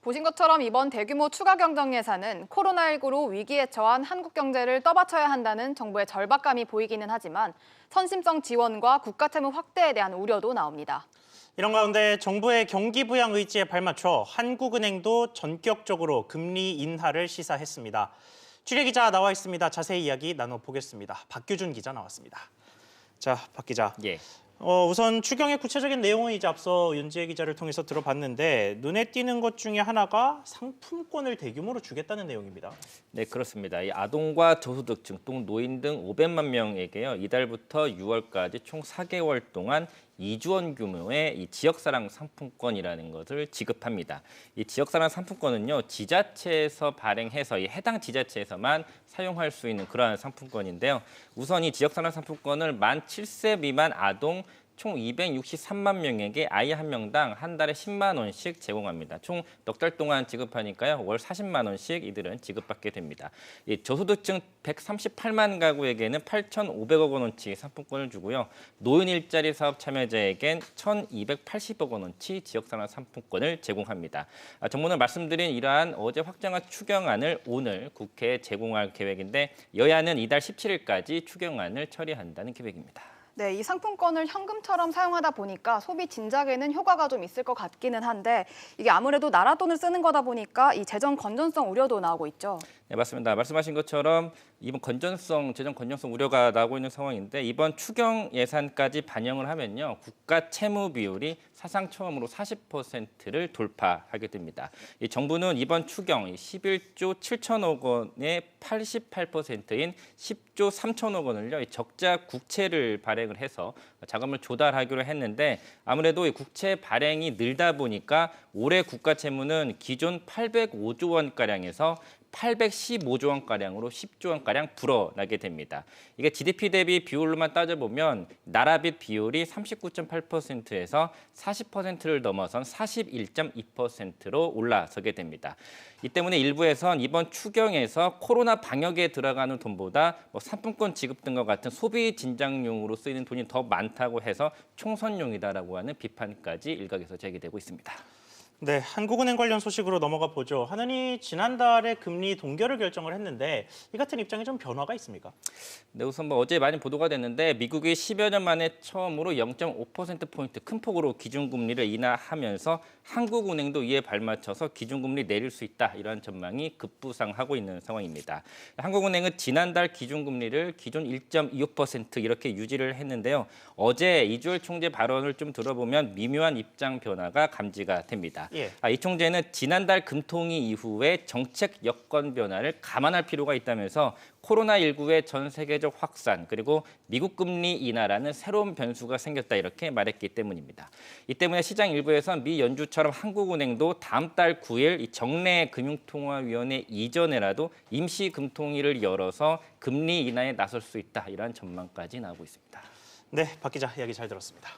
보신 것처럼 이번 대규모 추가 경정 예산은 코로나19로 위기에 처한 한국 경제를 떠받쳐야 한다는 정부의 절박감이 보이기는 하지만 선심성 지원과 국가 채무 확대에 대한 우려도 나옵니다. 이런 가운데 정부의 경기 부양 의지에 발맞춰 한국은행도 전격적으로 금리 인하를 시사했습니다. 취재 기자 나와 있습니다. 자세히 이야기 나눠보겠습니다. 박규준 기자 나왔습니다. 자, 박 기자. 예. 우선 추경의 구체적인 내용은 이제 앞서 윤지혜 기자를 통해서 들어봤는데 눈에 띄는 것 중에 하나가 상품권을 대규모로 주겠다는 내용입니다. 네, 그렇습니다. 이 아동과 저소득층 또 노인 등 500만 명에게요. 이달부터 6월까지 총 4개월 동안 2조 원 규모의 이 지역사랑 상품권이라는 것을 지급합니다. 이 지역사랑 상품권은요, 지자체에서 발행해서 이 해당 지자체에서만 사용할 수 있는 그러한 상품권인데요. 우선 이 지역사랑 상품권을 만 7세 미만 아동 총 263만 명에게 아이 한 명당 한 달에 10만 원씩 제공합니다. 총 넉 달 동안 지급하니까요. 월 40만 원씩 이들은 지급받게 됩니다. 이 저소득층 138만 가구에게는 8,500억 원어치 상품권을 주고요. 노인 일자리 사업 참여자에겐 1,280억 원어치 지역산업 상품권을 제공합니다. 정부는 말씀드린 이러한 어제 확정한 추경안을 오늘 국회에 제공할 계획인데 여야는 이달 17일까지 추경안을 처리한다는 계획입니다. 네, 이 상품권을 현금처럼 사용하다 보니까 소비 진작에는 효과가 좀 있을 것 같기는 한데 이게 아무래도 나라 돈을 쓰는 거다 보니까 이 재정 건전성 우려도 나오고 있죠. 네, 맞습니다. 말씀하신 것처럼 이번 재정 건전성 우려가 나오고 있는 상황인데 이번 추경 예산까지 반영을 하면요. 국가 채무 비율이 사상 처음으로 40%를 돌파하게 됩니다. 이 정부는 이번 추경 11조 7천억 원의 88%인 10조 3천억 원을요. 적자 국채를 발행을 해서 자금을 조달하기로 했는데 아무래도 이 국채 발행이 늘다 보니까 올해 국가 채무는 기존 805조 원가량에서 815조 원가량으로 10조 원가량 불어나게 됩니다. 이게 GDP 대비 비율로만 따져보면 나라빚 비율이 39.8%에서 40%를 넘어선 41.2%로 올라서게 됩니다. 이 때문에 일부에선 이번 추경에서 코로나 방역에 들어가는 돈보다 상품권 지급 등과 같은 소비 진작용으로 쓰이는 돈이 더 많다고 해서 총선용이다라고 하는 비판까지 일각에서 제기되고 있습니다. 네, 한국은행 관련 소식으로 넘어가 보죠. 하느니 지난달에 금리 동결을 결정을 했는데 이 같은 입장에 좀 변화가 있습니까? 네, 우선 어제 많이 보도가 됐는데 미국이 10여 년 만에 처음으로 0.5%포인트 큰 폭으로 기준금리를 인하하면서 한국은행도 이에 발맞춰서 기준금리 내릴 수 있다 이런 전망이 급부상하고 있는 상황입니다. 한국은행은 지난달 기준금리를 기존 1.25% 이렇게 유지를 했는데요. 어제 이주열 총재 발언을 좀 들어보면 미묘한 입장 변화가 감지가 됩니다. 예. 이 총재는 지난달 금통위 이후에 정책 여건 변화를 감안할 필요가 있다면서 코로나19의 전 세계적 확산 그리고 미국 금리 인하라는 새로운 변수가 생겼다 이렇게 말했기 때문입니다. 이 때문에 시장 일부에선 미 연준처럼 한국은행도 다음 달 9일 이 정례 금융통화위원회 이전에라도 임시 금통위를 열어서 금리 인하에 나설 수 있다 이런 전망까지 나오고 있습니다. 네, 박 기자 이야기 잘 들었습니다.